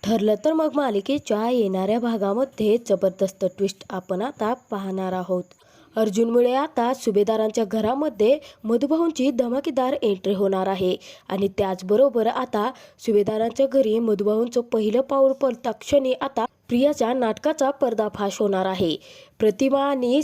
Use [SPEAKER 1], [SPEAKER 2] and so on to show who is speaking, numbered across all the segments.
[SPEAKER 1] ठरलं तर मग मालिकेच्या येणाऱ्या भागामध्ये जबरदस्त ट्विस्ट आपण आता पाहणार आहोत। अर्जुनमुळे आता सुभेदारांच्या घरामध्ये मधुभाऊंची धमाकेदार एंट्री होणार आहे आणि त्याचबरोबर आता सुभेदारांच्या घरी मधुभाऊंचं पहिलं पाऊल पडता क्षणी आता प्रियाच्या नाटकाचा पर्दाफाश होणार आहे। प्रतिमा आणि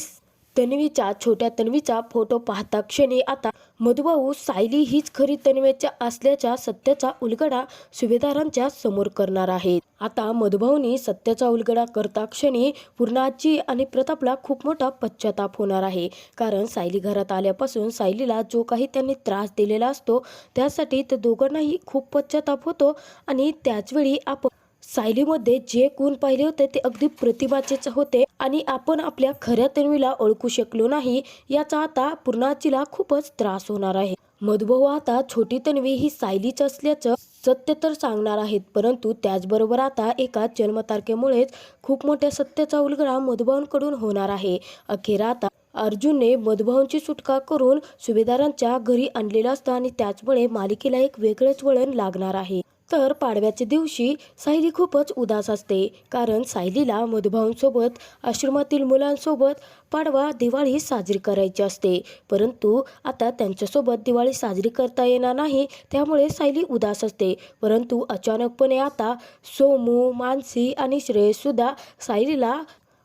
[SPEAKER 1] छोट्या तन्वीचा फोटो पाहता क्षणी आता मधुभाऊ सायली हीच खरी तन्वीच्या असल्याच्या सत्याचा उलगडा सुभेदारांच्या समोर करणार आहेत। आता मधुभाऊनी सत्याचा उलगडा करता क्षणी पूर्णाजी आणि प्रतापला खूप मोठा पश्चाताप होणार आहे, कारण सायली घरात आल्यापासून सायलीला जो काही त्यांनी त्रास दिलेला असतो त्यासाठी त्या दोघांनाही खूप पश्चाताप होतो आणि त्याचवेळी आपण सायलीमध्ये जे गुण पाहिले होते ते अगदी प्रतिमाचेच होते आणि आपण आपल्या खऱ्या तन्वीला ओळखू शकलो नाही याचा आता पूर्णाजीला खूपच त्रास होणार आहे। मधुभाऊ आता छोटी तन्वी ही सायलीच असल्याचं सत्य तर सांगणार आहेत, परंतु त्याचबरोबर आता एका जन्मतारखेमुळेच खूप मोठ्या सत्याचा उलगडा मधुभाऊंकडून होणार आहे। अखेर आता अर्जुनने मधुभाऊंची सुटका करून सुभेदारांच्या घरी आणलेलं असतं आणि त्याचमुळे मालिकेला एक वेगळंच वळण लागणार आहे। तर पाडव्याच्या दिवशी सायली खूपच उदास असते, कारण सायलीला मधुभाऊंसोबत आश्रमातील मुलांसोबत पाडवा दिवाळी साजरी करायची असते, परंतु आता त्यांच्यासोबत दिवाळी साजरी करता येणार नाही, त्यामुळे सायली उदास असते। परंतु अचानकपणे आता सोमू, मानसी आणि श्रेयस सुद्धा सायलीला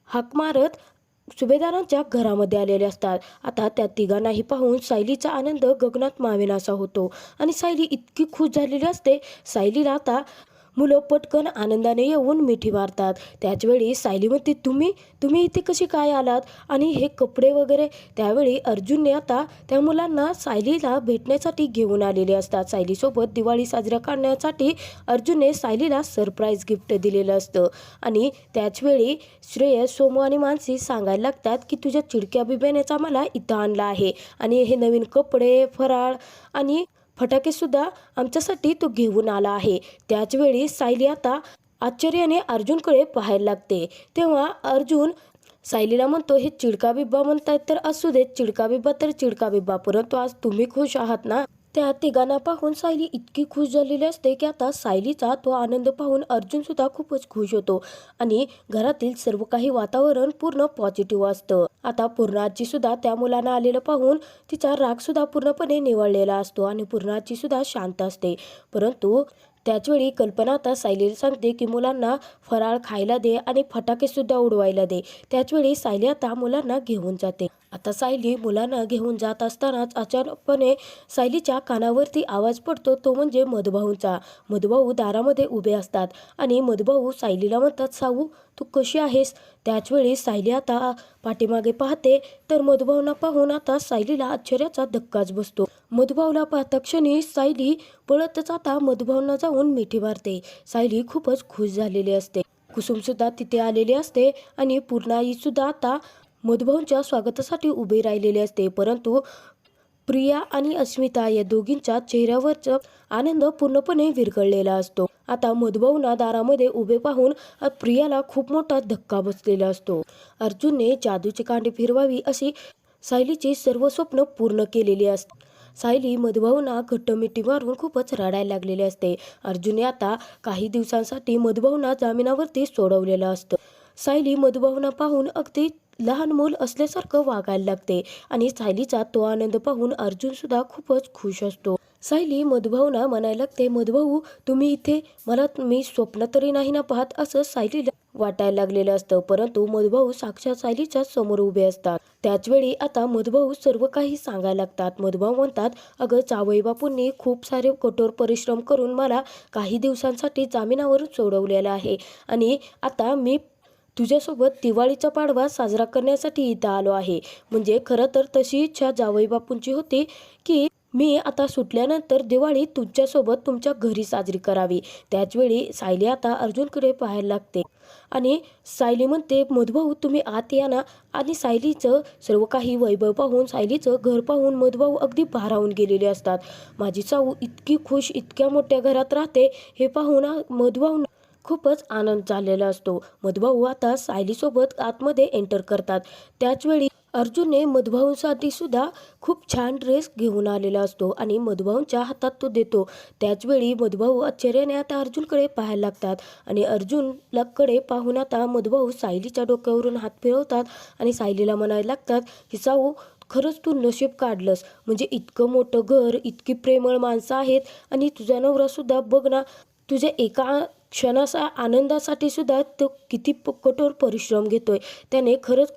[SPEAKER 1] हाक मारत सुभेदारांच्या घरामध्ये आलेले असतात। आता त्या तिघांनाही पाहून सायलीचा आनंद गगनात मावेनासा होतो आणि सायली इतकी खुश झालेली असते। सायलीला आता मुलं पटकन आनंदाने येऊन मिठी मारतात। त्याचवेळी सायली म्हणते, तुम्ही इथे कशी काय आलात आणि हे कपडे वगैरे। त्यावेळी अर्जुनने आता त्या मुलांना सायलीला भेटण्यासाठी घेऊन आलेले असतात। सायलीसोबत दिवाळी साजरा करण्यासाठी अर्जुनने सायलीला सरप्राईज गिफ्ट दिलेलं असतं आणि त्याचवेळी श्रेयस, सोमू आणि मानसी सांगायला लागतात की तुझ्या चिडक्या बिब्यानेचा मला इथं आणला आहे आणि हे नवीन कपडे, फराळ आणि फटाके सुद्धा आमच्यासाठी तो घेऊन आला आहे। त्याचवेळी सायली आता आश्चर्याने अर्जुनकडे पाहायला लागते, तेव्हा अर्जुन सायलीला म्हणतो, हे चिडका बिब्बा म्हणतायत तर असू देत, चिडका बिब्बा तर चिडका बिब्बा, परंतु आज तुम्ही खुश आहात ना। त्या तिघांना पाहून सायली इतकी खुश झालेली असते की आता सायलीचा तो आनंद पाहून अर्जुन सुद्धा खूपच खुश होतो आणि घरातील सर्व काही वातावरण पूर्ण पॉझिटिव्ह असतं। आता पूर्णाजी सुद्धा त्या मुलांना आलेलं पाहून तिचा राग सुद्धा पूर्णपणे निवळलेला असतो आणि पूर्णाजी सुद्धा शांत असते, परंतु त्याचवेळी कल्पना आता सायलीला सांगते की मुलांना फराळ खायला दे आणि फटाके सुद्धा उडवायला दे। त्याचवेळी सायली आता मुलांना घेऊन जाते। आता सायली मुलांना घेऊन जात असतानाच अचानकपणे सायलीच्या कानावरती आवाज पडतो, तो म्हणजे मधुभाऊंचा। मधुभाऊ दारामध्ये उभे असतात आणि मधुभाऊ सायलीला म्हणतात, साऊ तू कशी आहेस। त्याचवेळी सायली आता पाठीमागे पाहते तर मधुभाऊंना पाहून आता सायलीला आश्चर्याचा धक्काच बसतो। मधुभाऊला पाहता क्षणी सायली पळतच आता मधुभाऊंना जाऊन मिठी मारते। सायली खूपच खुश झालेली असते। कुसुम सुद्धा तिथे आलेली असते आणि पूर्णाई सुद्धा आता मधुभाऊंच्या स्वागतासाठी उभी राहिलेली असते, परंतु प्रिया आणि अस्मिता या दोघींच्या चेहऱ्यावरचा आनंद पूर्णपणे विरघळलेला असतो। आता मधुभाऊंना दारामध्ये उभे पाहून प्रियाला खूप मोठा धक्का बसलेला असतो। अर्जुनने जादूची कांडी फिरवावी अशी सायलीची सर्व स्वप्न पूर्ण केलेली असतात। सायली मधुभाऊंना घट्ट मिठी मारून खूपच रडायला लागलेली असते। अर्जुनने आता काही दिवसांसाठी मधुभाऊंना जामिनावरती सोडवलेलं असतं। सायली मधुभाऊंना पाहून अगदी लहान मूल असल्यासारखं वागायला लागते आणि सायलीचा तो आनंद पाहून अर्जुन सुद्धा खूपच खुश असतो। सायली मधुभाऊंना म्हणायला लागते, मधुभाऊ तुम्ही इथे, मला मी स्वप्न तरी नाही ना पाहत, असं सायलीला वाटायला लागलेलं असतं, परंतु मधुभाऊ साक्षात सायलीच्या समोर उभे असतात। त्याचवेळी आता मधुभाऊ सर्व काही सांगायला लागतात। मधुभाऊ म्हणतात, अगं जावई बापूंनी खूप सारे कठोर परिश्रम करून मला काही दिवसांसाठी जामिनावरून सोडवलेलं आहे आणि आता मी तुझ्यासोबत दिवाळीचा पाडवा साजरा करण्यासाठी इथं आलो आहे। म्हणजे खरं तर तशी इच्छा जावई बापूंची होती की मी आता सुटल्यानंतर दिवाळी तुमच्यासोबत तुमच्या घरी साजरी करावी। त्याचवेळी सायली आता अर्जुनकडे पाहायला लागते आणि सायली म्हणते, मधुभाऊ तुम्ही आत या ना। आणि सायलीचं सर्व काही वैभव पाहून, सायलीचं घर पाहून मधुभाऊ अगदी भारावून गेलेले असतात। माझी साऊ इतकी खुश, इतक्या मोठ्या घरात राहते हे पाहून मधुभाऊ खूपच आनंद झालेला असतो। मधुभाऊ आता सायलीसोबत आतमध्ये एंटर करतात। त्याचवेळी अर्जुनने मधुभाऊंसाठी सुद्धा खूप छान ड्रेस घेऊन आलेला असतो आणि मधुभाऊंच्या हातात तो देतो. त्याचवेळी मधुभाऊ आश्चर्याने आता अर्जुनकडे पाहायला लागतात आणि अर्जुनकडे पाहून आता मधुभाऊ सायलीच्या डोक्यावरून हात फिरवतात आणि सायलीला म्हणायला लागतात की साऊ, खरंच तू नशीब काढलंस. म्हणजे इतकं मोठं घर, इतकी प्रेमळ माणसं आहेत आणि तुझा नवरासुद्धा बघ ना, तुझ्या एका क्षणाचा आनंदासाठी सुद्धा तो किती कठोर परिश्रम घेतोय. त्याने खरंच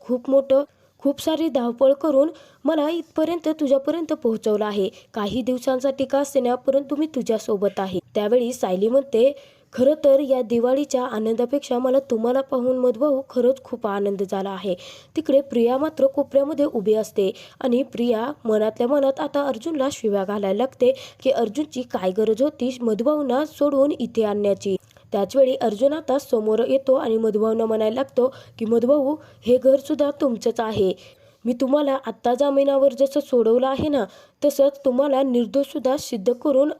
[SPEAKER 1] खूप सारी धावपळ करून मला इथपर्यंत तुझ्यापर्यंत पोहोचवलं आहे. काही दिवसांसाठी का असेना, परंतु मी तुझ्यासोबत आहे. त्यावेळी सायली म्हणते, खरं तर या दिवाळीच्या आनंदापेक्षा मला तुम्हाला पाहून मधुभाऊ खरंच खूप आनंद झाला आहे. तिकडे प्रिया मात्र कोपऱ्यामध्ये उभी असते आणि प्रिया मनातल्या मनात आता अर्जुनला शिव्या घालायला लागते की अर्जुनची काय गरज होती मधुभाऊंना सोडवून इथे आणण्याची. त्याचवेळी अर्जुन आता समोर येतो आणि मधुभाऊंना म्हणायला लागतो की मधुभाऊ, हे घरसुद्धा तुमचंच आहे. मी तुम्हाला आत्ता जामिनावर जसं सोडवलं आहे ना, तसंच तुम्हाला निर्दोषसुद्धा सिद्ध करून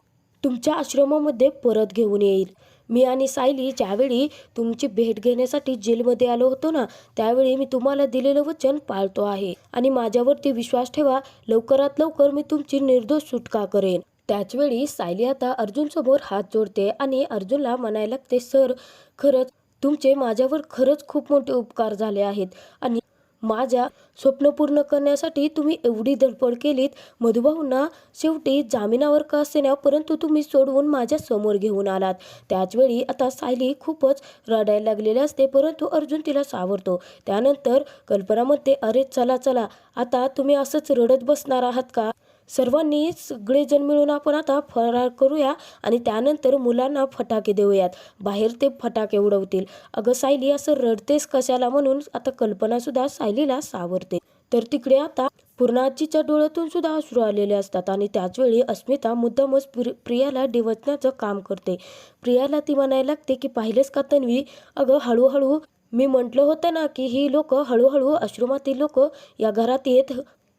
[SPEAKER 1] तुमच्या आश्रमामध्ये परत घेऊन येईल. मी आणि सायली ज्यावेळी तुमची भेट घेण्यासाठी जेलमध्ये आलो होतो ना, त्यावेळी मी तुम्हाला दिलेलं वचन पाळतो आहे आणि माझ्यावरती विश्वास ठेवा. लवकरात लवकर मी तुमची निर्दोष सुटका करेन. त्याचवेळी सायली आता अर्जुनसमोर हात जोडते आणि अर्जुनला म्हणायला लागते, सर, खरंच तुमचे माझ्यावर खरंच खूप मोठे उपकार झाले आहेत आणि माझ्या स्वप्न पूर्ण करण्यासाठी तुम्ही एवढी धडपड केलीत. मधुभाऊंना शेवटी जामिनावर का असेना, परंतु तुम्ही सोडवून माझ्या समोर घेऊन आलात. त्याचवेळी आता सायली खूपच रडायला लागलेली असते, परंतु अर्जुन तिला सावरतो. त्यानंतर कल्पना म्हणते, अरे चला चला, आता तुम्ही असंच रडत बसणार आहात का? सर्वांनी सगळेजण मिळून आपण आता फरार करूया आणि त्यानंतर मुलांना फटाके देऊयात. बाहेर ते फटाके उडवतील. अगं सायली, असं रडतेस कशाला? म्हणून आता कल्पना सुद्धा सायलीला सावरते. तर तिकडे आता पूर्णाजीच्या डोळ्यातून सुद्धा अश्रू आलेले असतात आणि त्याचवेळी अस्मिता मुद्दामच प्रियाला डिवचण्याचं काम करते. प्रियाला ती म्हणायला लागते की पाहिलेस का तन्वी, अगं हळूहळू मी म्हटलं होतं ना की ही लोक हळूहळू आश्रमातील लोक या घरात येत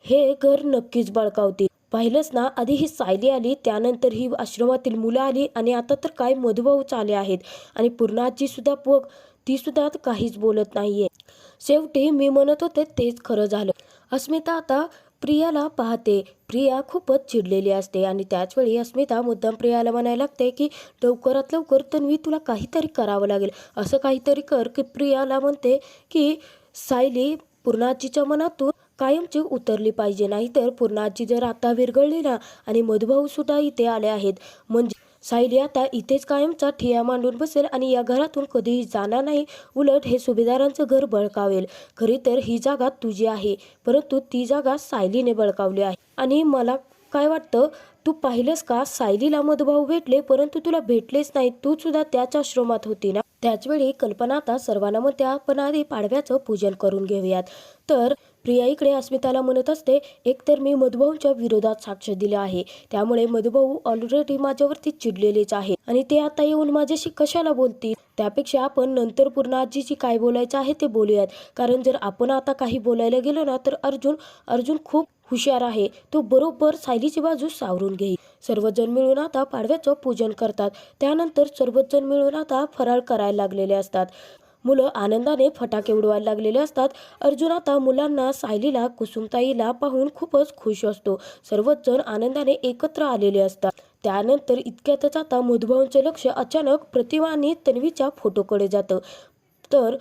[SPEAKER 1] हे घर नक्कीच बळकावतील. पाहिलंच ना, आधी ही सायली आली, त्यानंतर ही आश्रमातील मुलं आली आणि आता तर काय मधुभाऊच आले आहेत आणि पूर्णाजी सुद्धा बघ, ती सुद्धा काहीच बोलत नाहीये. शेवटी मी म्हणत होते तेच खरं झालं. अस्मिता आता प्रियाला पाहते. प्रिया खूपच चिडलेली असते आणि त्याचवेळी अस्मिता मुद्दाम प्रियाला म्हणायला लागते की लवकरात लवकर तन्वी, तुला काहीतरी करावं लागेल. असं काहीतरी कर की प्रियाला म्हणते की सायली पूर्णाजीच्या मनातून कायमची उतरली पाहिजे. नाहीतर पूर्णाजी जर आता विरघळली ना आणि मधुभाऊ सुद्धा इथे आले आहेत, म्हणजे सायली आता इथेच कायमचा ठिया मांडून बसेल आणि या घरातून कधीही जाणार नाही. उलट हे सुभेदारांचं घर बळकावेल. खरी तर ही जागा तुझी आहे, परंतु ती जागा सायलीने बळकावली आहे. आणि मला काय वाटतं, तू पाहिलंस का, सायलीला मधुभाऊ भेटले, परंतु तुला भेटलेच नाही. तू सुद्धा त्याच आश्रमात होती ना. त्याचवेळी कल्पना आता सर्वांना म्हणते, आपण आधी पाडव्याचं पूजन करून घेऊयात. तर प्रिया इकडे अस्मिताला म्हणत असते, एकतर मी मधुभाऊंच्या विरोधात साक्ष दिले आहे, त्यामुळे मधुभाऊ ऑलरेडी माझ्यावरती चिडलेलेच आहे आणि ते आता येऊन माझ्याशी कशाला बोलतील. त्यापेक्षा आपण नंतर पूर्णाजीची काय बोलायचं आहे ते बोलूयात. कारण जर आपण आता काही बोलायला गेलो ना, तर अर्जुन खूप हुशार आहे. तो बरोबर सायलीची बाजू सावरून घेईल. सर्वजण मिळून आता पाडव्याचं पूजन करतात. त्यानंतर सर्वजण मिळून आता फराळ करायला लागलेले असतात. मुलं आनंदाने फटाके उडवायला लागलेले असतात. अर्जुन आता मुलांना, सायलीला, कुसुमताईला पाहून खूपच खुश असतो. सर्वच जण आनंदाने एकत्र आलेले असतात. त्यानंतर इतक्यातच आता मधुभाऊंचं लक्ष अचानक प्रतिमा आणि तन्वीच्या फोटोकडे जातं. तर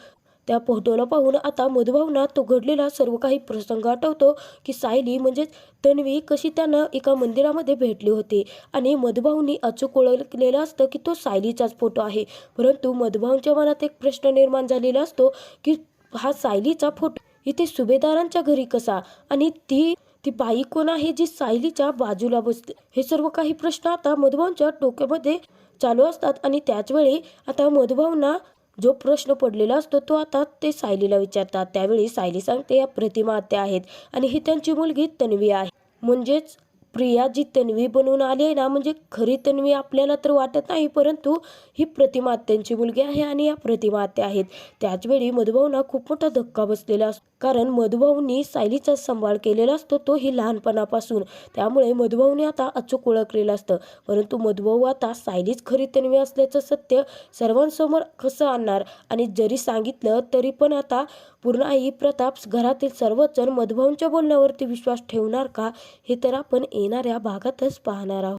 [SPEAKER 1] त्या फोटोला पाहून आता मधुभाऊंना तो घडलेला सर्व काही प्रसंग आठवतो की सायली म्हणजेच तन्वी कशी त्यांना एका मंदिरामध्ये भेटली होती आणि मधुभाऊंनी अचूक ओळखलेलं असतं की तो सायलीचाच फोटो आहे. परंतु मधुभाऊंच्या मनात एक प्रश्न निर्माण झालेला असतो की हा सायलीचा फोटो इथे सुभेदारांच्या घरी कसा आणि ती बाई कोण आहे जी सायलीच्या बाजूला बसते. हे सर्व काही प्रश्न आता मधुभाऊंच्या डोक्यामध्ये चालू असतात आणि त्याचवेळी आता मधुभाऊंना जो प्रश्न पडलेला असतो तो आता ते सायलीला विचारतात. त्यावेळी सायली सांगते, या प्रतिमा आत्या आहेत आणि ही त्यांची मुलगी तन्वी आहे. म्हणजेच प्रिया जी तन्वी बनवून आली आहे ना, म्हणजे खरी तन्वी आपल्याला तर वाटत नाही, परंतु ही प्रतिमा आत्यांची मुलगी आहे आणि या प्रतिमा आत्या आहेत. त्याचवेळी मधुभाऊंना खूप मोठा धक्का बसलेला असतो. कारण मधुभाऊंनी सायलीचा सांभाळ केलेला असतो, तोही लहानपणापासून. त्यामुळे मधुभाऊने आता अचूक ओळखलेलं असतं. परंतु मधुभाऊ आता सायलीच खरी तन्वी असल्याचं सत्य सर्वांसमोर कसं आणणार? आणि जरी सांगितलं तरी पण आता पूर्ण आई प्रताप घरातील सर्वच जण मधुभाऊंच्या बोलण्यावरती विश्वास ठेवणार का? हे तर आपण येणाऱ्या भागातच पाहणार आहोत.